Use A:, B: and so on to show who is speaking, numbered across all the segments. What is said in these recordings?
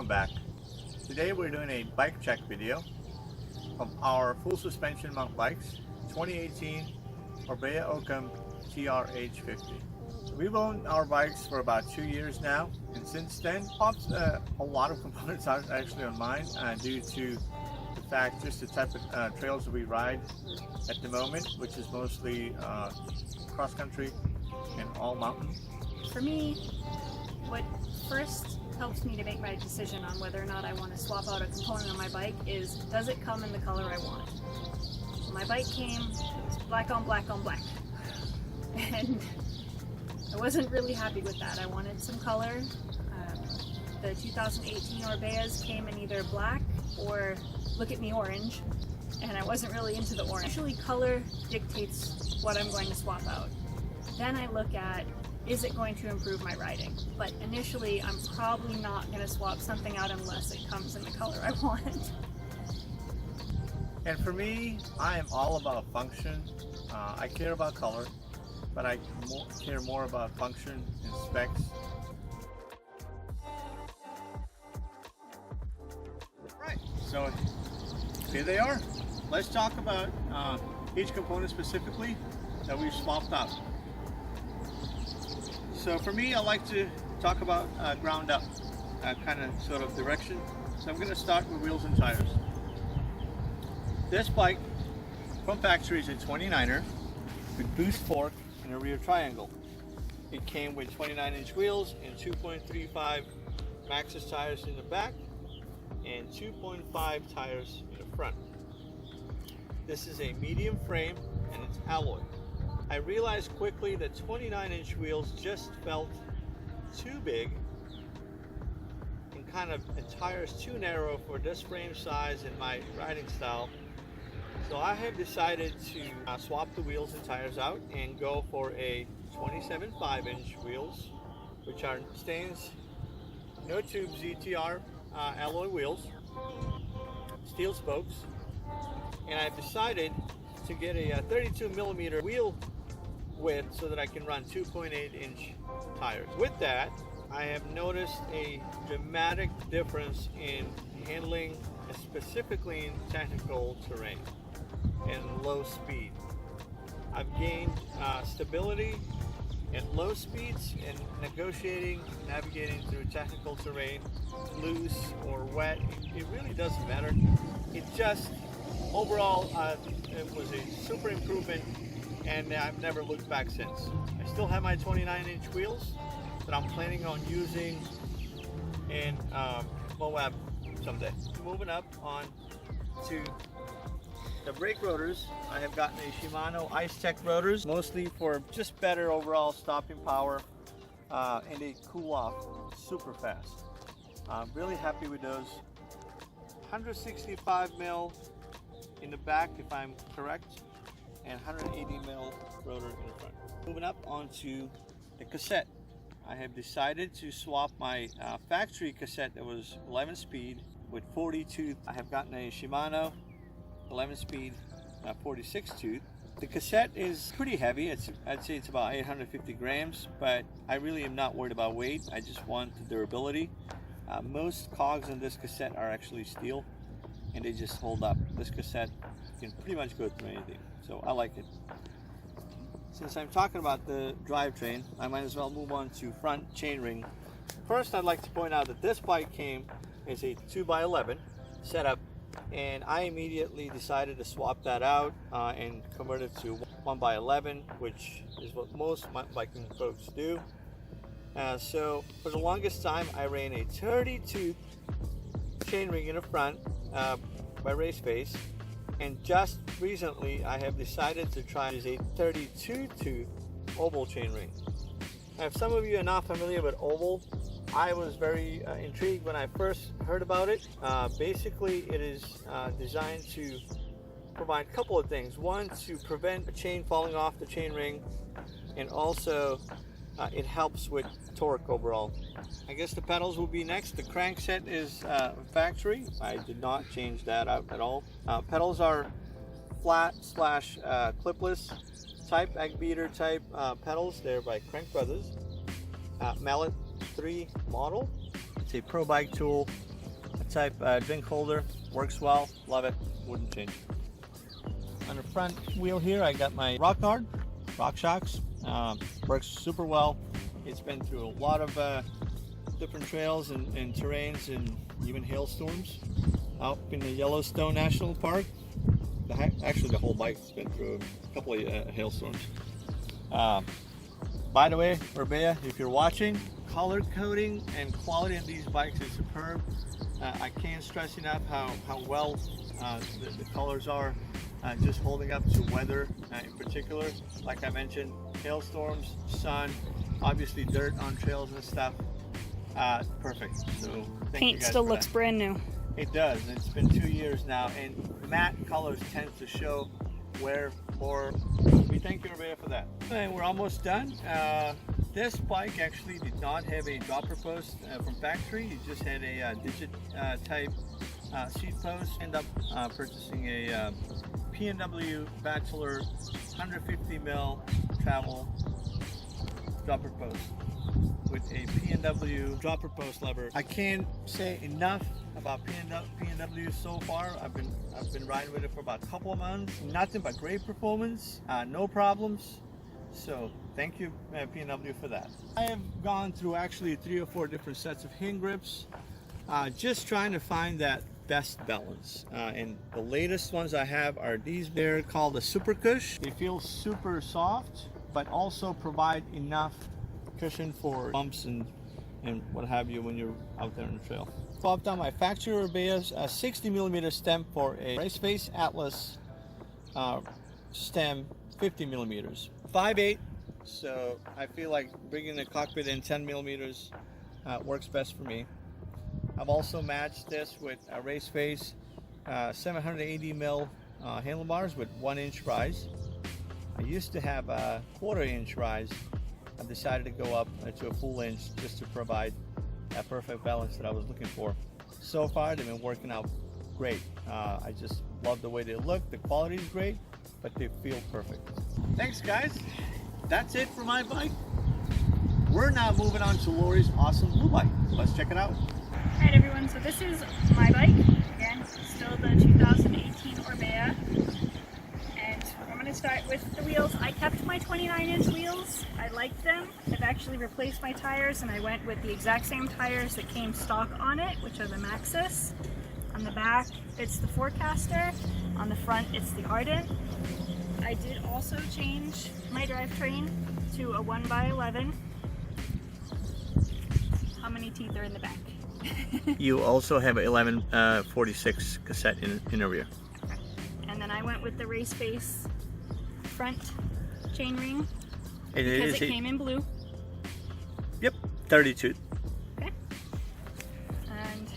A: welcome back. Today we're doing a bike check video of our full suspension mount bikes, 2018 Orbea Occam TR H50. We've owned our bikes for about 2 years now, and since then popped a lot of components out actually on mine due to the fact just the type of trails that we ride at the moment, which is mostly cross country and all mountain.
B: For me, what first helps me to make my decision on whether or not I want to swap out a component on my bike is, does it come in the color I want? So my bike came, it was black on black on black. And I wasn't really happy with that. I wanted some color. The 2018 Orbeas came in either black or look at me orange, and I wasn't really into the orange. Usually color dictates what I'm going to swap out. Then I look at, is it going to improve my riding? But initially, I'm probably not going to swap something out unless it comes in the color I want.
A: And for me, I am all about function. I care about color, but I care more about function and specs. Right, so here they are. Let's talk about each component specifically that we've swapped out. So for me, I like to talk about ground up kind of sort of direction. So I'm going to start with wheels and tires. This bike from factory is a 29er with boost fork and a rear triangle. It came with 29-inch wheels and 2.35 Maxxis tires in the back and 2.5 tires in the front. This is a medium frame and it's alloy. I realized quickly that 29-inch wheels just felt too big and kind of the tires too narrow for this frame size and my riding style. So I have decided to swap the wheels and tires out and go for a 27 5-inch wheels, which are Stains no tube ZTR alloy wheels, steel spokes, and I've decided to get a 32 millimeter wheel width so that I can run 2.8-inch tires. With that, I have noticed a dramatic difference in handling, specifically in technical terrain and low speed. I've gained stability and low speeds and navigating through technical terrain, loose or wet, it really doesn't matter. It just, overall, it was a super improvement, and I've never looked back since. I still have my 29-inch wheels that I'm planning on using in Moab someday. Moving up on to the brake rotors, I have gotten a Shimano Ice Tech rotors, mostly for just better overall stopping power, and they cool off super fast. I'm really happy with those. 165 mil in the back, if I'm correct, and 180 mil rotor in the front. Moving up onto the Cassette. I have decided to swap my factory Cassette that was 11 speed with 40 tooth. I have gotten a Shimano 11 speed 46 tooth. The Cassette is pretty heavy. I'd say it's about 850 grams, but I really am not worried about weight. I just want the durability. Most cogs in this Cassette are actually steel, and they just hold up. This Cassette can pretty much go through anything, so I like it. Since I'm talking about the drivetrain, I might as well move on to front chainring. First, I'd like to point out that this bike came as a 2x11 setup, and I immediately decided to swap that out and convert it to 1x11, which is what most biking folks do. So for the longest time, I ran a 30-tooth chainring in the front by Race Face, and just recently I have decided to try a 32-tooth oval chainring. If some of you are not familiar with oval, I was very intrigued when I first heard about it. Basically, it is designed to provide a couple of things. One, to prevent a chain falling off the chainring, and also it helps with torque overall. I guess the pedals will be next. The crankset is factory. I did not change that out at all. Pedals are flat / clipless type, egg beater type pedals. They're by Crank Brothers. Mallet 3 model. It's a pro bike tool. type drink holder, works well, love it, wouldn't change. On the front wheel here, I got my Rock Shocks, works super well. It's been through a lot of different trails and terrains and even hailstorms. Out in the Yellowstone National Park, actually the whole bike's been through a couple of hailstorms. By the way, Orbea, if you're watching, color coding and quality of these bikes is superb. I can't stress enough how well the colors are, just holding up to weather in particular. Like I mentioned, hailstorms, sun, obviously dirt on trails and stuff. Perfect. So
B: paint still looks brand new.
A: It does. It's been 2 years now, and matte colors tend to show wear more. We thank you, Orbea, for that. And we're almost done. This bike actually did not have a dropper post from factory. It just had a digit type seat post. End up purchasing a P&W Bachelor 150mm travel dropper post with a P&W dropper post lever. I can't say enough about P&W so far. I've been riding with it for about a couple of months. Nothing but great performance, no problems. So thank you, P&W, for that. I have gone through actually 3 or 4 different sets of hand grips, just trying to find that best balance. And the latest ones I have are these. They're called the Super Cush. They feel super soft, but also provide enough cushion for bumps and what have you when you're out there on the trail. So I've done my factory Orbea's 60mm stem for a Race Face Atlas stem, 50mm. 5/8, so I feel like bringing the cockpit in 10mm works best for me. I've also matched this with a Race Face 780mm handlebars with 1-inch rise. I used to have a 1/4-inch rise. I've decided to go up to a full inch just to provide that perfect balance that I was looking for. So far, they've been working out great. I just love the way they look. The quality is great, but they feel perfect. Thanks, guys. That's it for my bike. We're now moving on to Lori's awesome blue bike. Let's check it out.
B: Alright everyone, so this is my bike. Again, still the 2018 Orbea. And I'm going to start with the wheels. I kept my 29-inch wheels. I liked them. I've actually replaced my tires and I went with the exact same tires that came stock on it, which are the Maxxis. On the back, it's the Forecaster. On the front, it's the Ardent. I did also change my drivetrain to a 1x11. How many teeth are in the back?
A: You also have an 1146 cassette in the rear.
B: And then I went with the Race Face front chainring
A: Because
B: it came in blue.
A: Yep, 32.
B: Okay. And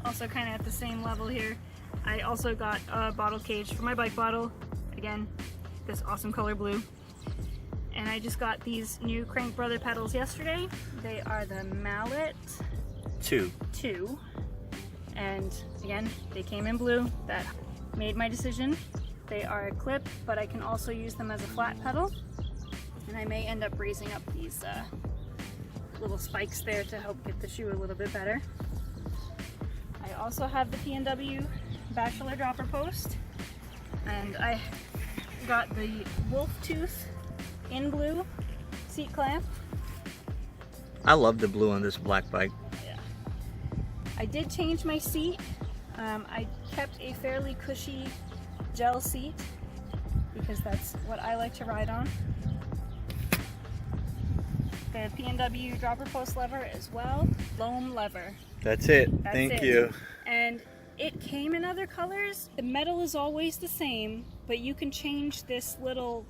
B: also kind of at the same level here, I also got a bottle cage for my bike bottle. Again, this awesome color blue. And I just got these new Crank Brother pedals yesterday. They are the Mallet 2. And again, they came in blue. That made my decision. They are a clip, but I can also use them as a flat pedal. And I may end up raising up these little spikes there to help get the shoe a little bit better. I also have the P&W Bachelor dropper post. And I got the Wolf Tooth in blue seat clamp.
A: I love the blue on this black bike.
B: Yeah. I did change my seat. I kept a fairly cushy gel seat because that's what I like to ride on. The P&W dropper post lever as well. Loam lever.
A: That's it.
B: That's
A: Thank
B: it.
A: you.
B: And it came in other colors. The metal is always the same, but you can change this little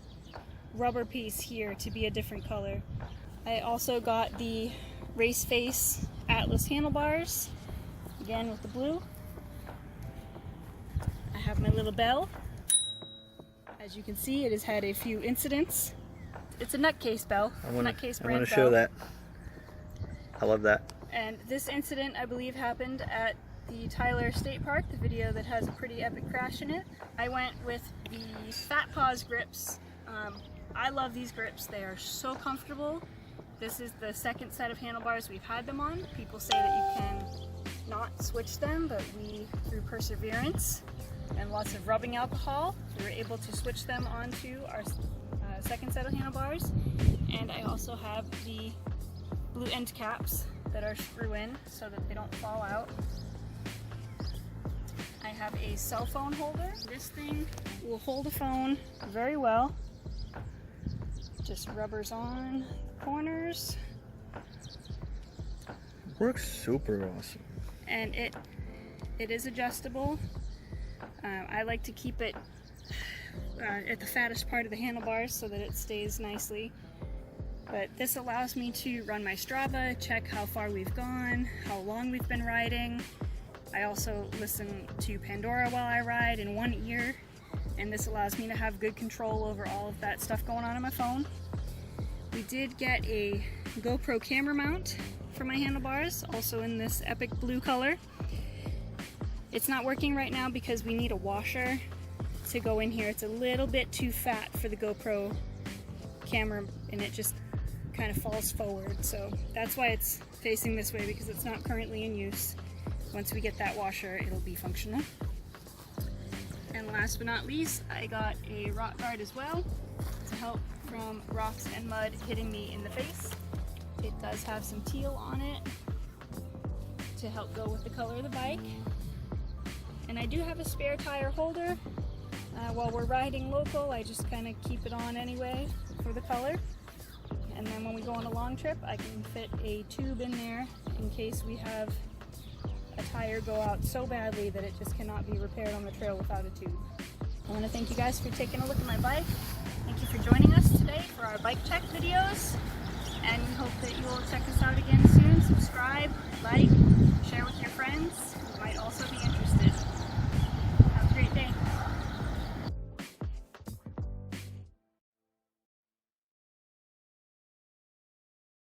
B: rubber piece here to be a different color. I also got the Race Face Atlas handlebars, again with the blue. I have my little bell. As you can see, it has had a few incidents. It's a nutcase bell.
A: I want
B: nutcase
A: to
B: brand
A: show
B: bell.
A: that. I love that.
B: And this incident, I believe, happened at the Tyler State Park, the video that has a pretty epic crash in it. I went with the Fat Paws grips. I love these grips. They are so comfortable. This is the second set of handlebars we've had them on. People say that you can not switch them, but we, through perseverance and lots of rubbing alcohol, we were able to switch them onto our second set of handlebars. And I also have the blue end caps that are screw-in so that they don't fall out. I have a cell phone holder. This thing will hold a phone very well. Just rubbers on the corners.
A: Works super awesome.
B: And it is adjustable. I like to keep it at the fattest part of the handlebars so that it stays nicely. But this allows me to run my Strava, check how far we've gone, how long we've been riding. I also listen to Pandora while I ride in one ear, and this allows me to have good control over all of that stuff going on my phone. We did get a GoPro camera mount for my handlebars, also in this epic blue color. It's not working right now because we need a washer to go in here. It's a little bit too fat for the GoPro camera and it just kind of falls forward. So that's why it's facing this way, because it's not currently in use. Once we get that washer, it'll be functional. And last but not least, I got a rock guard as well to help from rocks and mud hitting me in the face. It does have some teal on it to help go with the color of the bike. And I do have a spare tire holder. While we're riding local, I just kind of keep it on anyway for the color. And then when we go on a long trip, I can fit a tube in there in case we have a tire go out so badly that it just cannot be repaired on the trail without a tube. I want to thank you guys for taking a look at my bike. Thank you for joining us today for our bike check videos. And we hope that you will check us out again soon. Subscribe.